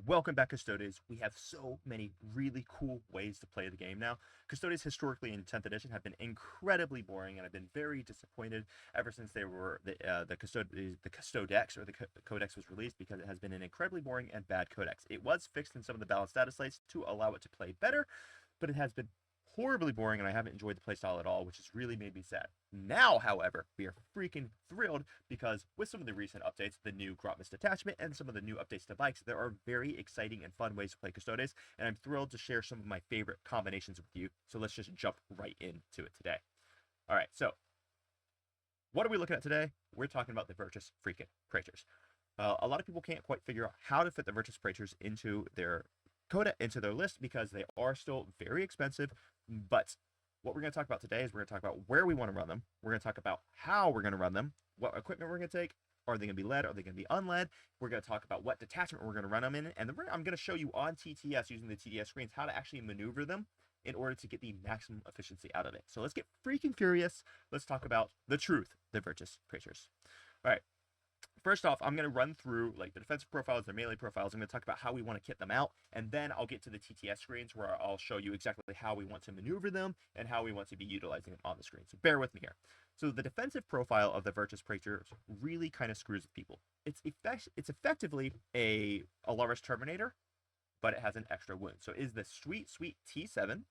Welcome back, Custodes. We have so many really cool ways to play the game now. Custodes historically in 10th edition have been incredibly boring, and I've been very disappointed ever since they were the Custodex or the Codex was released, because it has been an incredibly boring and bad codex. It was fixed in some of the balanced status slates to allow it to play better, but it has been horribly boring, and I haven't enjoyed the playstyle at all, which has really made me sad. Now, however, we are freaking thrilled because with some of the recent updates, the new Detachment, and some of the new updates to bikes, there are very exciting and fun ways to play Custodes, and I'm thrilled to share some of my favorite combinations with you. So let's just jump right into it today. All right, so what are we looking at today? We're talking about the Vertus freaking Praetors. A lot of people can't quite figure out how to fit the Vertus Praetors into their list because they are still very expensive. But what we're going to talk about today is we're going to talk about where we want to run them. We're going to talk about how we're going to run them, what equipment we're going to take. Are they going to be led? Are they going to be unled? We're going to talk about what detachment we're going to run them in. And then I'm going to show you on TTS using the TTS screens how to actually maneuver them in order to get the maximum efficiency out of it. So let's get freaking furious. Let's talk about the truth, the Vertus Praetors. All right. First off, I'm going to run through like the defensive profiles, the melee profiles. I'm going to talk about how we want to kit them out, and then I'll get to the TTS screens where I'll show you exactly how we want to maneuver them and how we want to be utilizing them on the screen. So bear with me here. So the defensive profile of the Vertus Praetors really kind of screws with people. It's effectively a Alaris Terminator, but it has an extra wound. So is the sweet T7,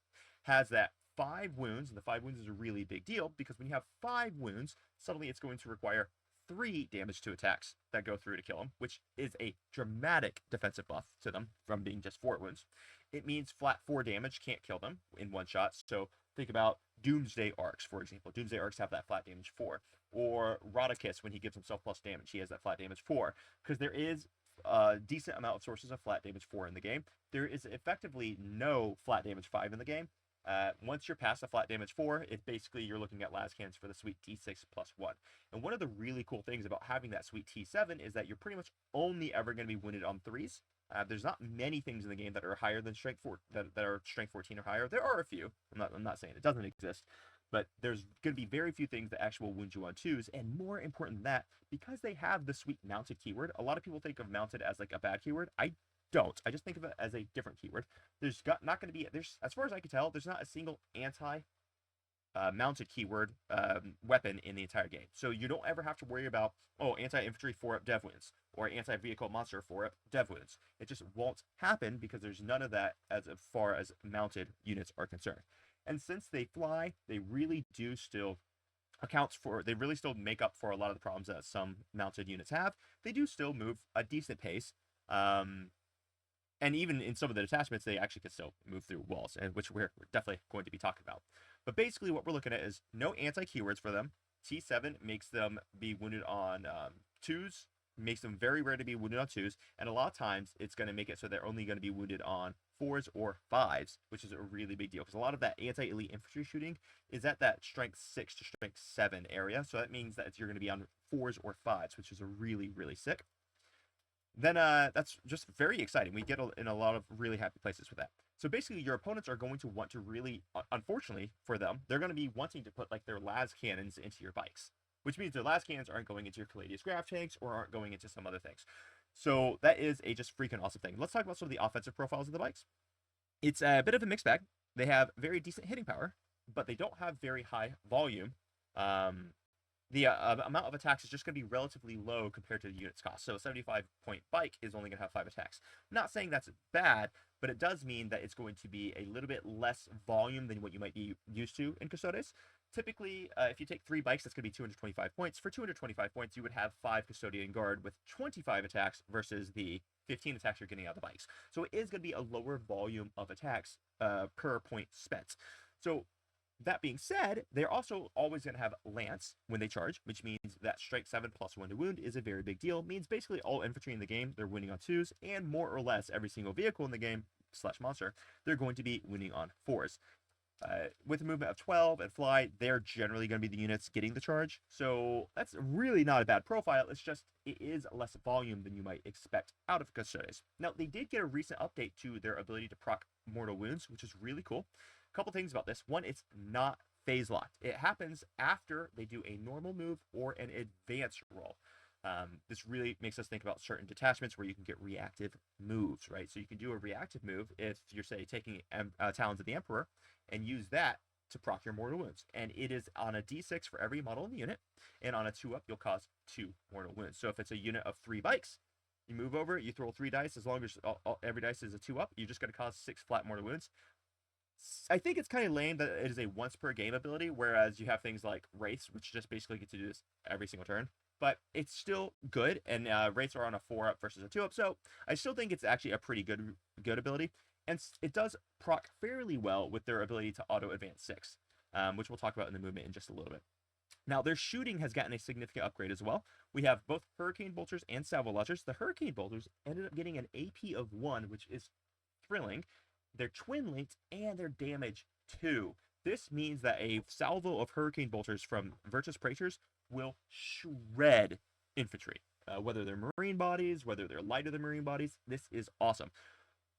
has that 5 wounds, and the 5 wounds is a really big deal because when you have 5 wounds, suddenly it's going to require 3 damage to attacks that go through to kill them, which is a dramatic defensive buff to them from being just 4 wounds. It means flat 4 damage can't kill them in one shot. So think about Doomsday Arcs, for example. Doomsday Arcs have that flat damage 4. Or Rodakis, when he gives himself plus damage, he has that flat damage 4. Because there is a decent amount of sources of flat damage 4 in the game. There is effectively no flat damage 5 in the game. Once you're past the flat damage 4, it's basically you're looking at las cannons for the sweet T6 plus 1. And one of the really cool things about having that sweet T7 is that you're pretty much only ever going to be wounded on 3s. There's not many things in the game that are higher than strength 4, that are strength 14 or higher. There are a few. I'm not saying it doesn't exist, but there's going to be very few things that actually will wound you on 2s. And more important than that, because they have the sweet mounted keyword, a lot of people think of mounted as like a bad keyword. I don't. I just think of it as a different keyword. Not going to be, as far as I can tell, there's not a single mounted keyword weapon in the entire game. So you don't ever have to worry about, oh, anti-infantry 4-up dev wounds or anti-vehicle monster 4-up dev wounds. It just won't happen because there's none of that as far as mounted units are concerned. And since they fly, they really do still they really still make up for a lot of the problems that some mounted units have. They do still move a decent pace. And even in some of the detachments, they actually can still move through walls, and which we're definitely going to be talking about. But basically what we're looking at is no anti-keywords for them. T7 makes them be wounded on 2s, makes them very rare to be wounded on 2s, and a lot of times it's going to make it so they're only going to be wounded on 4s or 5s, which is a really big deal, because a lot of that anti-elite infantry shooting is at that strength 6 to strength 7 area, so that means that you're going to be on 4s or 5s, which is a really, really sick. Then that's just very exciting. We get in a lot of really happy places with that. So basically, your opponents are going to want to really, unfortunately for them, they're going to be wanting to put like their las cannons into your bikes, which means their las cannons aren't going into your Caladius Graph tanks or aren't going into some other things. So that is a just freaking awesome thing. Let's talk about some of the offensive profiles of the bikes. It's a bit of a mixed bag. They have very decent hitting power, but they don't have very high volume. The amount of attacks is just going to be relatively low compared to the unit's cost. So a 75-point bike is only going to have 5 attacks. I'm not saying that's bad, but it does mean that it's going to be a little bit less volume than what you might be used to in Custodes. Typically, if you take 3 bikes, that's going to be 225 points. For 225 points, you would have 5 Custodian Guard with 25 attacks versus the 15 attacks you're getting out of the bikes. So it is going to be a lower volume of attacks per point spent. So that being said, they're also always going to have Lance when they charge, which means that strength 7 plus 1 to wound is a very big deal. It means basically all infantry in the game, they're winning on 2s, and more or less every single vehicle in the game, / monster, they're going to be winning on 4s. With a movement of 12 and fly, they're generally going to be the units getting the charge. So that's really not a bad profile. It's just, it is less volume than you might expect out of Custodes. Now, they did get a recent update to their ability to proc mortal wounds, which is really cool. Couple things about this. One, it's not phase locked. It happens after they do a normal move or an advanced roll. This really makes us think about certain detachments where you can get reactive moves, right? So you can do a reactive move if you're, say, taking Talons of the Emperor and use that to proc your mortal wounds. And it is on a d6 for every model in the unit, and on a 2-up, you'll cause 2 mortal wounds. So if it's a unit of 3 bikes, you move over, you throw 3 dice. As long as every dice is a 2-up, you're just going to cause 6 flat mortal wounds. I think it's kind of lame that it is a once per game ability, whereas you have things like Wraiths, which just basically get to do this every single turn. But it's still good, and Wraiths are on a 4-up versus a 2-up, so I still think it's actually a pretty good ability. And it does proc fairly well with their ability to auto advance 6, which we'll talk about in the movement in just a little bit. Now, their shooting has gotten a significant upgrade as well. We have both Hurricane Bolters and Salvo Launchers. The Hurricane Bolters ended up getting an AP of 1, which is thrilling. They're twin-linked, and they're damage 2. This means that a salvo of Hurricane Bolters from Vertus Praetors will shred infantry. Whether they're marine bodies, whether they're lighter than marine bodies, this is awesome.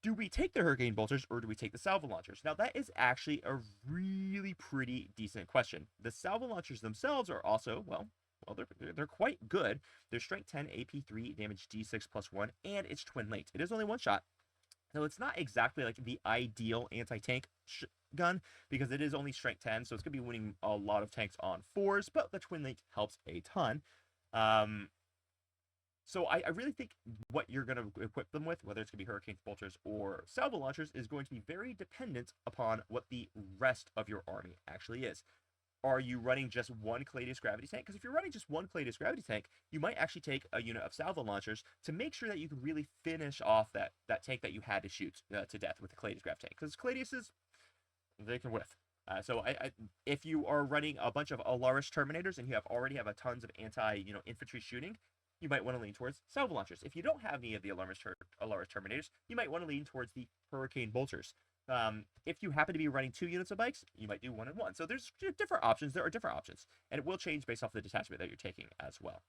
Do we take the Hurricane Bolters or do we take the Salvo Launchers? Now, that is actually a really pretty decent question. The Salvo Launchers themselves are also, well, they're quite good. They're Strength 10, AP 3, damage D6 plus 1, and it's twin-linked. It is only one shot. So it's not exactly like the ideal anti-tank gun because it is only Strength 10, so it's going to be winning a lot of tanks on 4s, but the twin-linked helps a ton. So I really think what you're going to equip them with, whether it's going to be Hurricane Bolters or Salvo Launchers, is going to be very dependent upon what the rest of your army actually is. Are you running just one Custodes Gravity Tank? Because if you're running just one Custodes Gravity Tank, you might actually take a unit of Salvo Launchers to make sure that you can really finish off that tank that you had to shoot to death with the Custodes Grav Tank. Because Custodes, they can whiff. So if you are running a bunch of Alaris Terminators and you already have a tons of infantry shooting, you might want to lean towards Salvo Launchers. If you don't have any of the Alaris Terminators, you might want to lean towards the Hurricane Bolters. If you happen to be running 2 units of bikes, you might do 1 and 1. So there's different options. There are different options, and it will change based off the detachment that you're taking as well.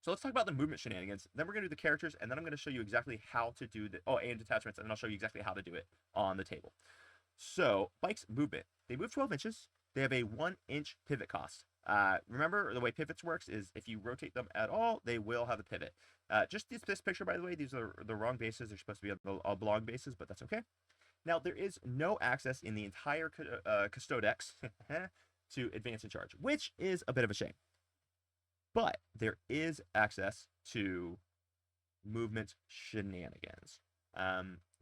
So let's talk about the movement shenanigans. Then we're going to do the characters, and then I'm going to show you exactly how to do and detachments, and then I'll show you exactly how to do it on the table. So bikes movement. They move 12 inches. They have a 1-inch pivot cost. Remember, the way pivots works is if you rotate them at all, they will have a pivot. Just this picture, by the way, these are the wrong bases. They're supposed to be on the oblong bases, but that's okay. Now, there is no access in the entire Custodex to advance and charge, which is a bit of a shame. But there is access to movement shenanigans.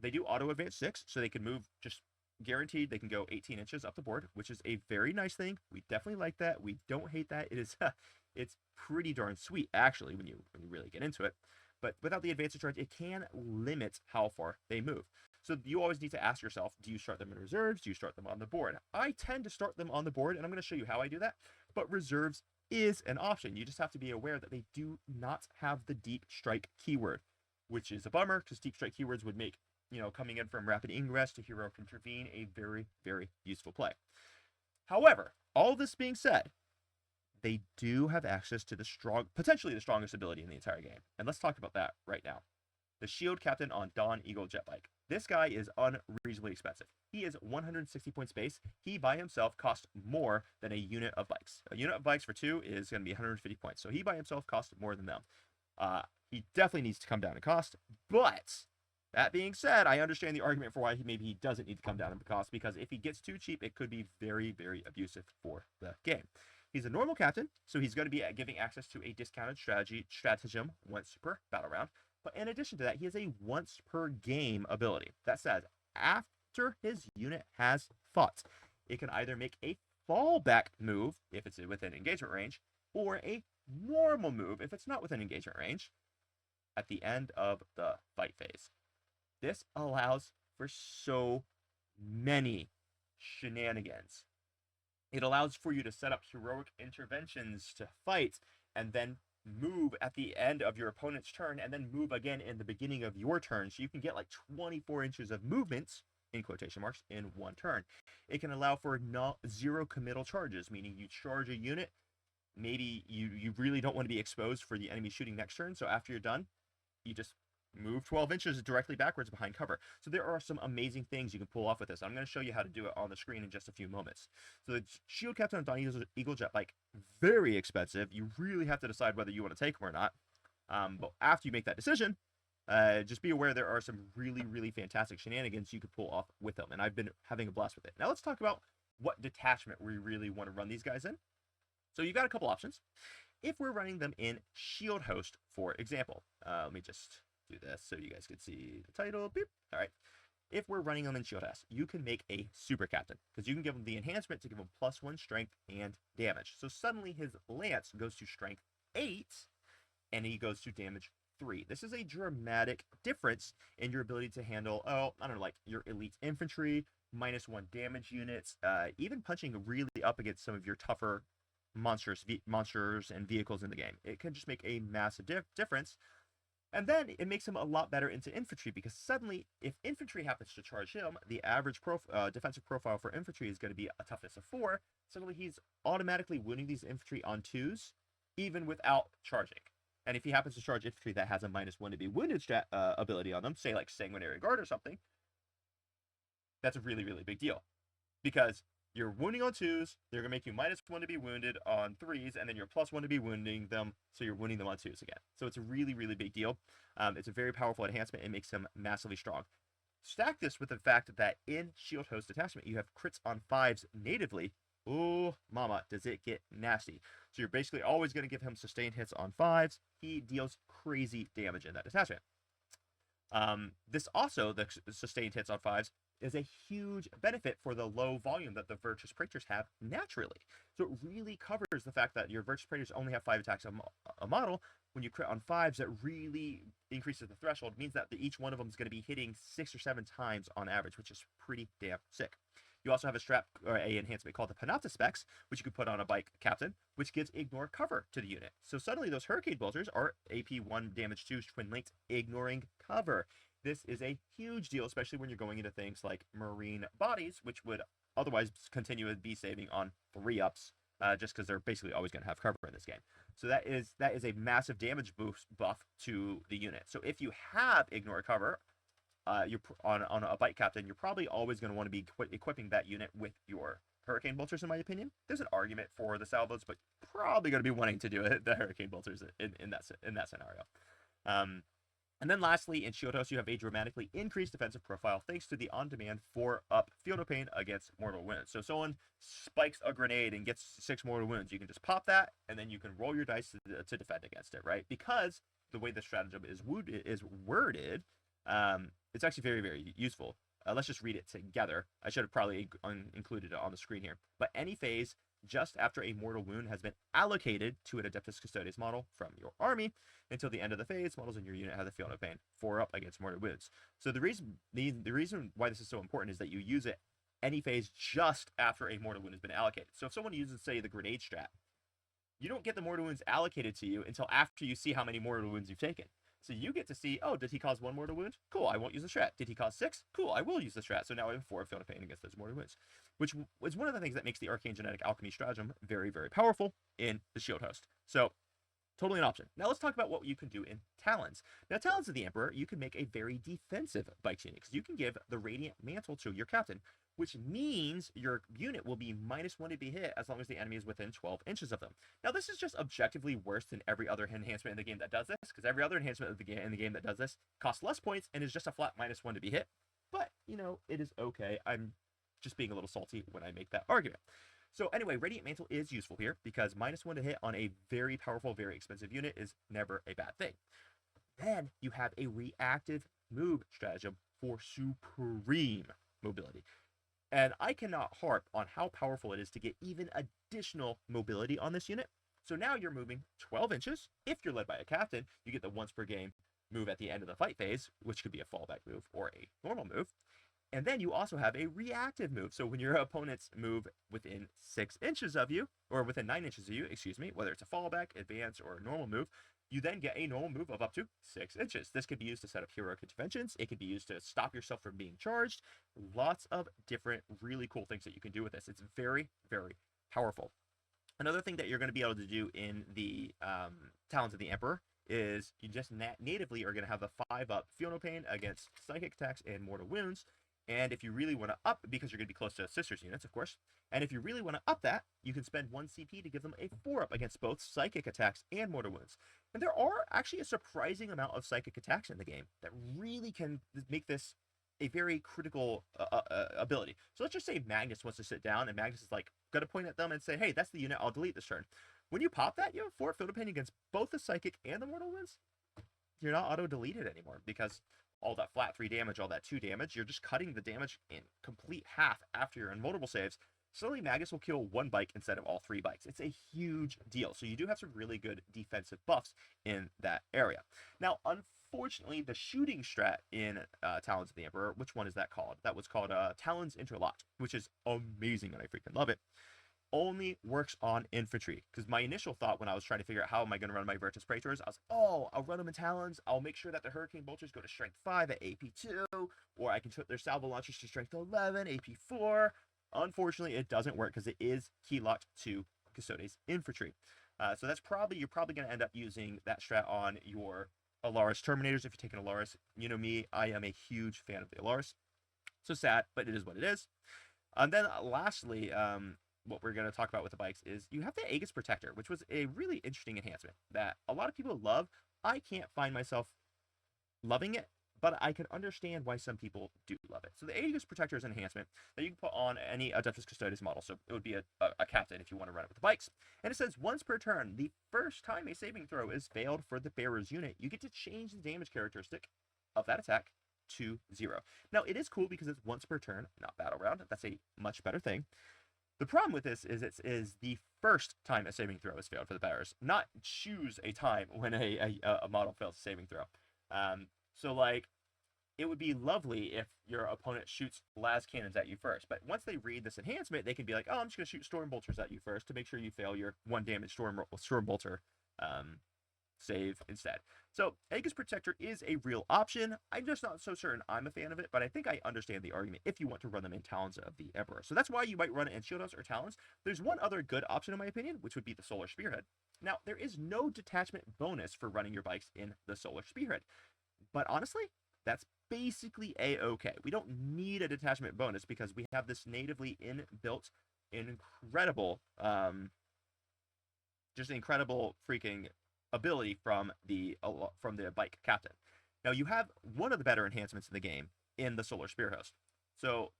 They do auto advance 6, so they can move just guaranteed. They can go 18 inches up the board, which is a very nice thing. We definitely like that. We don't hate that. It is it's pretty darn sweet, actually, when you really get into it. But without the advance and charge, it can limit how far they move. So you always need to ask yourself, do you start them in reserves? Do you start them on the board? I tend to start them on the board, and I'm going to show you how I do that. But reserves is an option. You just have to be aware that they do not have the deep strike keyword, which is a bummer because deep strike keywords would make, coming in from rapid ingress to heroic intervene a very, very useful play. However, all this being said, they do have access to potentially the strongest ability in the entire game. And let's talk about that right now. The Shield Captain on Dawn Eagle Jetbike. This guy is unreasonably expensive. He is 160 points base. He by himself costs more than a unit of bikes. A unit of bikes for 2 is going to be 150 points. So he by himself costs more than them. He definitely needs to come down in cost. But that being said, I understand the argument for why maybe he doesn't need to come down in cost, because if he gets too cheap, it could be very, very abusive for the game. He's a normal captain, so he's going to be giving access to a discounted stratagem once per battle round. But in addition to that, he has a once per game ability. That says, after his unit has fought, it can either make a fallback move if it's within engagement range, or a normal move if it's not within engagement range at the end of the fight phase. This allows for so many shenanigans. It allows for you to set up heroic interventions to fight, and then move at the end of your opponent's turn, and then move again in the beginning of your turn. So you can get like 24 inches of movement, in quotation marks, in one turn. It can allow for zero committal charges, meaning you charge a unit, maybe you really don't want to be exposed for the enemy shooting next turn, so after you're done, you just move 12 inches directly backwards behind cover. So there are some amazing things you can pull off with this. I'm going to show you how to do it on the screen in just a few moments. So the Shield Captain on Dawn Eagle Jetbike, very expensive. You really have to decide whether you want to take him or not. But after you make that decision, just be aware there are some really, really fantastic shenanigans you could pull off with them, and I've been having a blast with it. Now let's talk about what detachment we really want to run these guys in. So you've got a couple options. If we're running them in Shield Host, for example, let me just do this so you guys can see the title. Beep. All right. If we're running them in Shield Host, you can make a Super Captain, because you can give him the enhancement to give him +1 strength and damage. So suddenly his lance goes to strength 8, and he goes to damage 3. This is a dramatic difference in your ability to handle, I don't know, like your elite infantry, -1 damage units, even punching really up against some of your tougher monsters and vehicles in the game. It can just make a massive difference. And then it makes him a lot better into infantry, because suddenly, if infantry happens to charge him, the average defensive profile for infantry is going to be a toughness of 4. Suddenly he's automatically wounding these infantry on 2s, even without charging. And if he happens to charge infantry that has a -1 to be wounded ability on them, say like Sanguinary Guard or something, that's a really, really big deal. Because you're wounding on 2s, they're going to make you -1 to be wounded on 3s, and then you're +1 to be wounding them, so you're wounding them on 2s again. So it's a really, really big deal. It's a very powerful enhancement. It makes him massively strong. Stack this with the fact that in Shield Host Detachment, you have crits on 5s natively. Oh, mama, does it get nasty. So you're basically always going to give him sustained hits on 5s. He deals crazy damage in that detachment. This also, the sustained hits on 5s, is a huge benefit for the low volume that the Vertus Praetors have naturally. So it really covers the fact that your Vertus Praetors only have 5 attacks a model. When you crit on 5s, that really increases the threshold. It means that each one of them is going to be hitting 6 or 7 times on average, which is pretty damn sick. You also have a strap or a enhancement called the Adeptus Specs, which you can put on a bike captain, which gives ignore cover to the unit. So suddenly those hurricane bolters are AP1 damage 2 twin linked, ignoring cover. This is a huge deal, especially when you're going into things like marine bodies, which would otherwise continue to be saving on 3-ups, just because they're basically always going to have cover in this game. So that is a massive damage boost buff to the unit. So if you have ignore cover, you're on a bike captain, you're probably always going to want to be equipping that unit with your hurricane bolters, in my opinion. There's an argument for the salvos, but probably going to be wanting to do it, the hurricane bolters in that scenario. And then lastly, in Shield Host, you have a dramatically increased defensive profile thanks to the on-demand 4-up Field of Pain against mortal wounds. So if someone spikes a grenade and gets 6 mortal wounds, you can just pop that, and then you can roll your dice to defend against it, right? Because the way the stratagem is worded, it's actually very, very useful. Let's just read it together. I should have probably included it on the screen here. But any phase just after a mortal wound has been allocated to an Adeptus Custodes model from your army until the end of the phase, models in your unit have the Field of Pain 4-up against mortal wounds. So the reason why this is so important is that you use it any phase just after a mortal wound has been allocated. So if someone uses, say, the grenade strat, you don't get the mortal wounds allocated to you until after you see how many mortal wounds you've taken. So you get to see, oh, did he cause 1 mortal wound? Cool, I won't use the strat. Did he cause 6? Cool, I will use the strat. So now I have 4 Field of Pain against those mortal wounds, which is one of the things that makes the Arcane Genetic Alchemy stratagem very, very powerful in the Shield Host. So totally an option. Now let's talk about what you can do in Talons. Now, Talons of the Emperor, you can make a very defensive bike unit, because you can give the Radiant Mantle to your captain, which means your unit will be -1 to be hit as long as the enemy is within 12 inches of them. Now, this is just objectively worse than every other enhancement in the game that does this, because every other enhancement in the game that does this costs less points and is just a flat -1 to be hit. But, you know, it is okay. I'm just being a little salty when I make that argument. So anyway, Radiant Mantle is useful here, because -1 to hit on a very powerful, very expensive unit is never a bad thing. Then you have a reactive move stratagem for supreme mobility. And I cannot harp on how powerful it is to get even additional mobility on this unit. So now you're moving 12 inches. If you're led by a captain, you get the once per game move at the end of the fight phase, which could be a fallback move or a normal move. And then you also have a reactive move. So when your opponents move within 6 inches of you, or within 9 inches of you, excuse me, whether it's a fallback, advance, or a normal move, you then get a normal move of up to 6 inches. This could be used to set up heroic interventions. It could be used to stop yourself from being charged. Lots of different really cool things that you can do with this. It's very, very powerful. Another thing that you're going to be able to do in the Talons of the Emperor is you just natively are going to have the 5-up Field of Pain against psychic attacks and mortal wounds. And if you really want to up, because you're going to be close to sisters units, of course, and if you really want to up that, you can spend 1 CP to give them a 4-up against both psychic attacks and mortal wounds. And there are actually a surprising amount of psychic attacks in the game that really can make this a very critical ability. So let's just say Magnus wants to sit down, and Magnus is like going to point at them and say, hey, that's the unit I'll delete this turn. When you pop that, you have 4 field of pain against both the psychic and the mortal wounds. You're not auto-deleted anymore, because all that flat 3 damage, all that 2 damage, you're just cutting the damage in complete half after your invulnerable saves. Suddenly Magus will kill 1 bike instead of all 3 bikes. It's a huge deal. So you do have some really good defensive buffs in that area. Now, unfortunately, the shooting strat in Talons of the Emperor, which one is that called? That was called Talons Interlocked, which is amazing and I freaking love it. Only works on infantry, because my initial thought when I was trying to figure out how am I going to run my Vertus Praetors, I was, oh, I'll run them in Talons, I'll make sure that the Hurricane Bolters go to Strength 5 at AP 2, or I can put their Salvo Launchers to Strength 11, AP 4. Unfortunately, it doesn't work because it is key locked to Custodes infantry. So that's you're probably going to end up using that strat on your Alaris Terminators if you're taking Alaris. You know me, I am a huge fan of the Alaris. So sad, but it is what it is. And then lastly, what we're going to talk about with the bikes is you have the Aegis Protector, which was a really interesting enhancement that a lot of people love. I can't find myself loving it, but I can understand why some people do love it. So the Aegis Protector is an enhancement that you can put on any Adeptus Custodes model. So it would be a captain if you want to run it with the bikes. And it says once per turn, the first time a saving throw is failed for the bearer's unit, you get to change the damage characteristic of that attack to 0. Now, it is cool because it's once per turn, not battle round. That's a much better thing. The problem with this is it is the first time a saving throw is failed for the bearers, not choose a time when a model fails a saving throw. So, like, it would be lovely if your opponent shoots las cannons at you first, but once they read this enhancement, they can be like, oh, I'm just going to shoot storm bolters at you first to make sure you fail your 1 damage storm bolter save instead. So Aegis Protector is a real option. I'm just not so certain I'm a fan of it, but I think I understand the argument if you want to run them in Talons of the Emperor. So that's why you might run it in Shield House or Talons. There's one other good option in my opinion, which would be the Solar Spearhead. Now, there is no detachment bonus for running your bikes in the Solar Spearhead, but honestly, that's basically a-okay. We don't need a detachment bonus because we have this natively inbuilt incredible, just incredible freaking ability from the bike captain. Now, you have one of the better enhancements in the game in the Solar Spear Host. So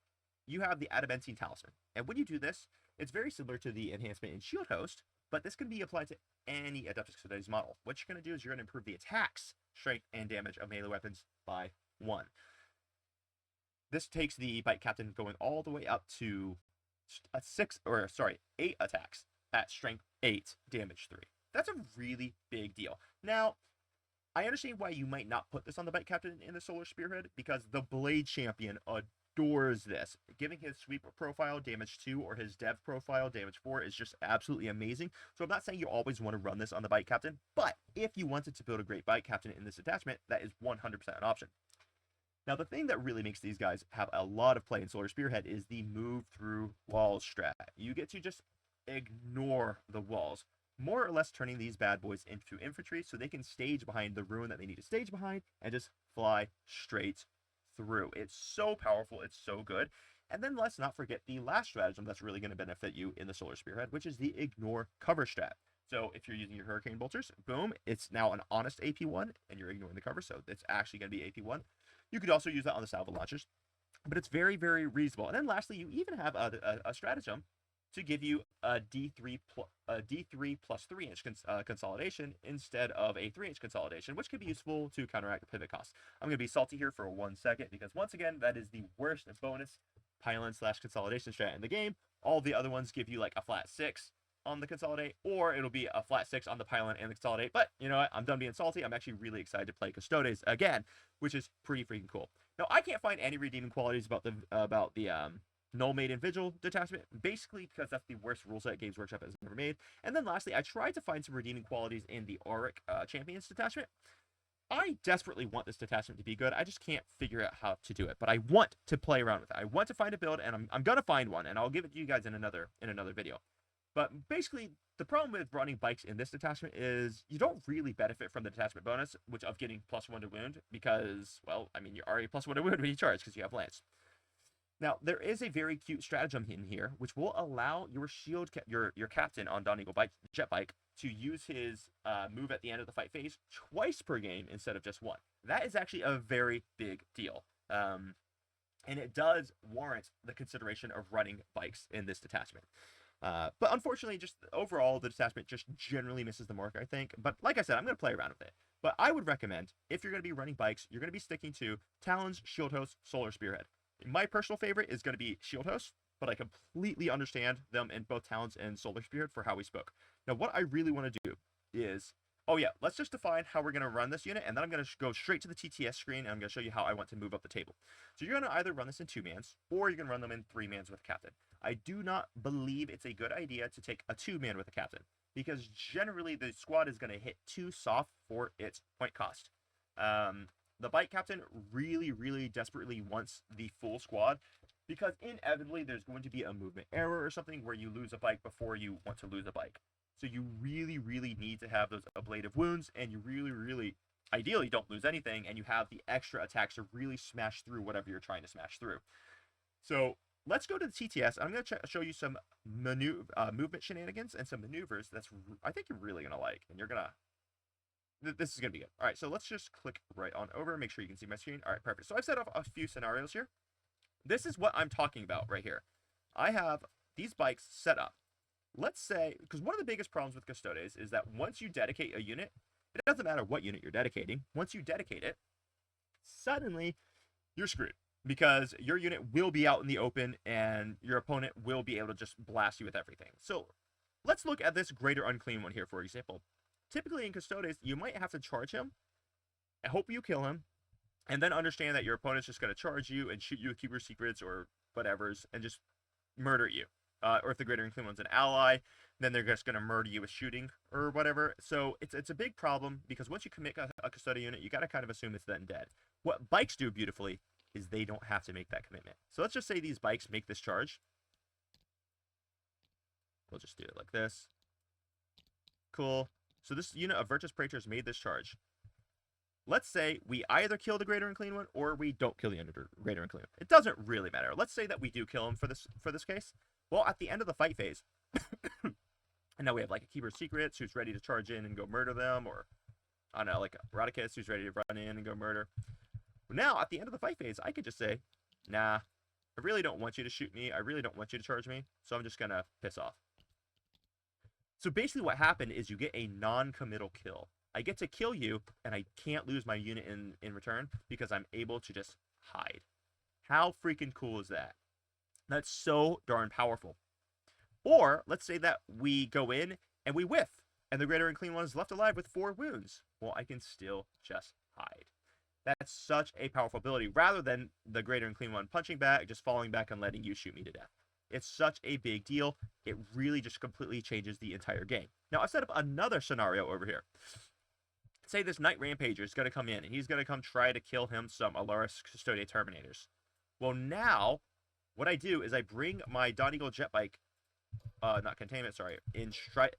you have the Adamantine Talisman. And when you do this, it's very similar to the enhancement in Shield Host, but this can be applied to any Adeptus Custodes model. What you're going to do is you're going to improve the attacks, strength, and damage of melee weapons by 1. This takes the bike captain going all the way up to 8 attacks at strength 8, damage 3. That's a really big deal. Now, I understand why you might not put this on the bike captain in the Solar Spearhead, because the Blade Champion adores this. Giving his sweep profile damage 2 or his dev profile damage 4 is just absolutely amazing. So I'm not saying you always want to run this on the bike captain, but if you wanted to build a great bike captain in this attachment, that is 100% an option. Now, the thing that really makes these guys have a lot of play in Solar Spearhead is the move through walls strat. You get to just ignore the walls, more or less turning these bad boys into infantry so they can stage behind the ruin that they need to stage behind and just fly straight through. It's so powerful, it's so good. And then let's not forget the last stratagem that's really going to benefit you in the Solar Spearhead, which is the ignore cover strat. So if you're using your Hurricane Bolters, boom, it's now an honest AP1 and you're ignoring the cover, so it's actually going to be AP1. You could also use that on the Salvo Launchers, but it's very, very reasonable. And then lastly, you even have a stratagem to give you a D3 plus 3-inch consolidation instead of a 3-inch consolidation, which could be useful to counteract the pivot cost. I'm going to be salty here for 1 second because, once again, that is the worst bonus pylon/consolidation strat in the game. All the other ones give you like a flat 6 on the consolidate, or it'll be a flat 6 on the pylon and the consolidate. But you know what? I'm done being salty. I'm actually really excited to play Custodes again, which is pretty freaking cool. Now, I can't find any redeeming qualities about the Null Maiden Vigil detachment, basically because that's the worst rule set Games Workshop has ever made. And then lastly, I tried to find some redeeming qualities in the Auric Champions detachment. I desperately want this detachment to be good. I just can't figure out how to do it, but I want to play around with it. I want to find a build, and I'm going to find one, and I'll give it to you guys in another video. But basically, the problem with running bikes in this detachment is you don't really benefit from the detachment bonus, which of getting +1 to wound, because, well, I mean, you're already +1 to wound when you charge because you have lance. Now, there is a very cute stratagem in here, which will allow your your captain on Dawn Eagle Jetbike to use his move at the end of the fight phase twice per game instead of just one. That is actually a very big deal. And it does warrant the consideration of running bikes in this detachment. But unfortunately, just overall, the detachment just generally misses the mark, I think. But like I said, I'm going to play around with it. But I would recommend, if you're going to be running bikes, you're going to be sticking to Talons, Shield Host, Solar Spearhead. My personal favorite is going to be Shield Host, but I completely understand them in both Talons and Solar Spearhead for how we spoke. Now, what I really want to do is, oh yeah, let's just define how we're going to run this unit, and then I'm going to go straight to the TTS screen, and I'm going to show you how I want to move up the table. So you're going to either run this in 2-mans, or you're going to run them in 3-mans with a captain. I do not believe it's a good idea to take a 2-man with a captain, because generally the squad is going to hit too soft for its point cost. The bike captain really, really desperately wants the full squad, because inevitably there's going to be a movement error or something where you lose a bike before you want to lose a bike. So you really, really need to have those ablative wounds, and you really, really, ideally don't lose anything, and you have the extra attacks to really smash through whatever you're trying to smash through. So let's go to the TTS. I'm going to show you some movement shenanigans and some maneuvers that's I think you're really going to like, and you're going to... This is going to be good. All right, so let's just click right on over. Make sure you can see my screen. All right, perfect. So I've set off a few scenarios here. This is what I'm talking about right here. I have these bikes set up. Let's say, because one of the biggest problems with Custodes is that once you dedicate a unit, it doesn't matter what unit you're dedicating. Once you dedicate it, suddenly you're screwed, because your unit will be out in the open and your opponent will be able to just blast you with everything. So let's look at this Greater Unclean one here, for example. Typically in Custodes, you might have to charge him, I hope you kill him, and then understand that your opponent's just going to charge you and shoot you with Keeper Secrets or whatever's and just murder you. Or if the Greater Unclean one's an ally, then they're just going to murder you with shooting or whatever. So it's a big problem, because once you commit a Custodes unit, you got to kind of assume it's then dead. What bikes do beautifully is they don't have to make that commitment. So let's just say these bikes make this charge. We'll just do it like this. Cool. So this unit of Vertus Praetors made this charge. Let's say we either kill the Greater Unclean one or we don't kill the Greater Unclean one. It doesn't really matter. Let's say that we do kill him for this case. Well, at the end of the fight phase, and now we have like a Keeper Secrets who's ready to charge in and go murder them, or I don't know, like a Eroticus who's ready to run in and go murder. Now, at the end of the fight phase, I could just say, nah, I really don't want you to shoot me. I really don't want you to charge me. So I'm just going to piss off. So basically what happened is you get a non-committal kill. I get to kill you, and I can't lose my unit in return, because I'm able to just hide. How freaking cool is that? That's so darn powerful. Or, let's say that we go in and we whiff, and the Greater Unclean one is left alive with 4 wounds. Well, I can still just hide. That's such a powerful ability, rather than the Greater Unclean one punching back, just falling back and letting you shoot me to death. It's such a big deal. It really just completely changes the entire game. Now, I've set up another scenario over here. Say this Knight Rampager is going to come in, and he's going to come try to kill him some Alaris Custodes Terminators. Well, now, what I do is I bring my Dawn Eagle Jetbike, not containment, sorry, in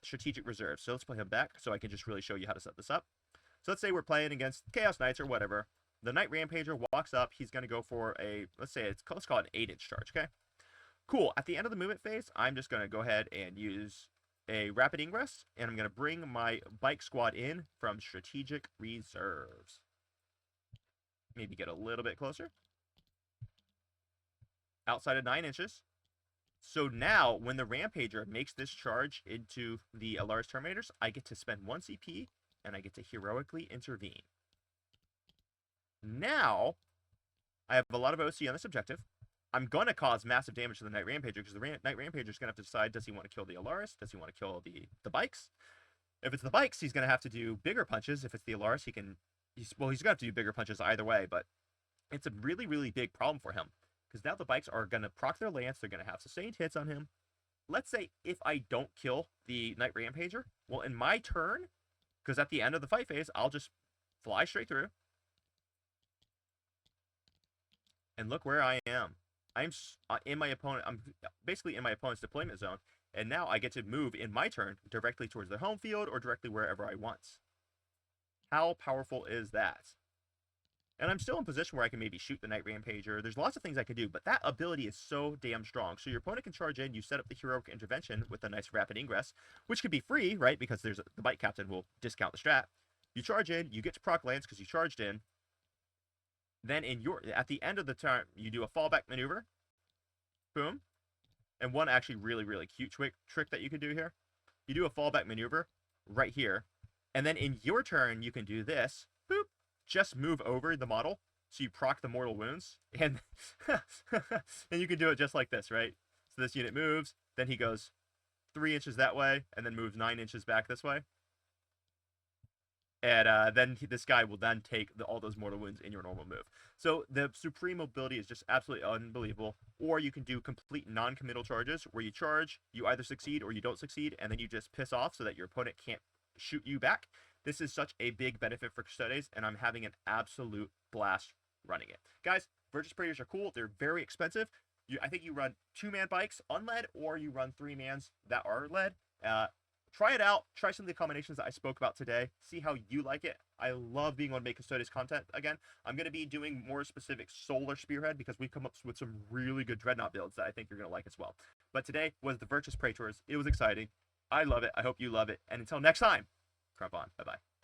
strategic reserve. So let's play him back so I can just really show you how to set this up. So let's say we're playing against Chaos Knights or whatever. The Knight Rampager walks up. He's going to go for a, let's call it an 8-inch charge, okay? Cool. At the end of the movement phase, I'm just going to go ahead and use a Rapid Ingress, and I'm going to bring my bike squad in from strategic reserves. Maybe get a little bit closer. Outside of 9 inches. So now, when the Rampager makes this charge into the Alaris Terminators, I get to spend 1 CP, and I get to heroically intervene. Now, I have a lot of OC on this objective. I'm going to cause massive damage to the Knight Rampager, because the Knight Rampager is going to have to decide, does he want to kill the Alaris? Does he want to kill the bikes? If it's the bikes, he's going to have to do bigger punches. If it's the Alaris, he's going to have to do bigger punches either way, but it's a really, really big problem for him, because now the bikes are going to proc their lance. They're going to have sustained hits on him. Let's say if I don't kill the Knight Rampager, well, in my turn, because at the end of the fight phase, I'll just fly straight through. And look where I am. I'm basically in my opponent's deployment zone, and now I get to move in my turn directly towards the home field or directly wherever I want. How powerful is that? And I'm still in position where I can maybe shoot the Night Rampager. There's lots of things I could do, but that ability is so damn strong. So your opponent can charge in, you set up the Heroic Intervention with a nice rapid ingress, which could be free, right? Because the Bike Captain will discount the strat. You charge in, you get to proc lance because you charged in. Then at the end of the turn, you do a fallback maneuver. Boom. And one actually really cute trick that you can do here. You do a fallback maneuver right here. And then in your turn, you can do this. Boop. Just move over the model, so you proc the mortal wounds, and and you can do it just like this, right? So this unit moves, then he goes 3 inches that way, and then moves 9 inches back this way. And then this guy will then take all those mortal wounds in your normal move. So the supreme mobility is just absolutely unbelievable. Or you can do complete non-committal charges, where you charge, you either succeed or you don't succeed, and then you just piss off so that your opponent can't shoot you back. This is such a big benefit for Custodes, and I'm having an absolute blast running it. Guys, Vertus Praetors are cool. They're very expensive. I think you run 2-man bikes unled, or you run 3-mans that are led. Try it out. Try some of the combinations that I spoke about today. See how you like it. I love being able to make Custodes content again. I'm going to be doing more specific Solar Spearhead because we've come up with some really good Dreadnought builds that I think you're going to like as well. But today was the Vertus Praetors. It was exciting. I love it. I hope you love it. And until next time, crump on. Bye-bye.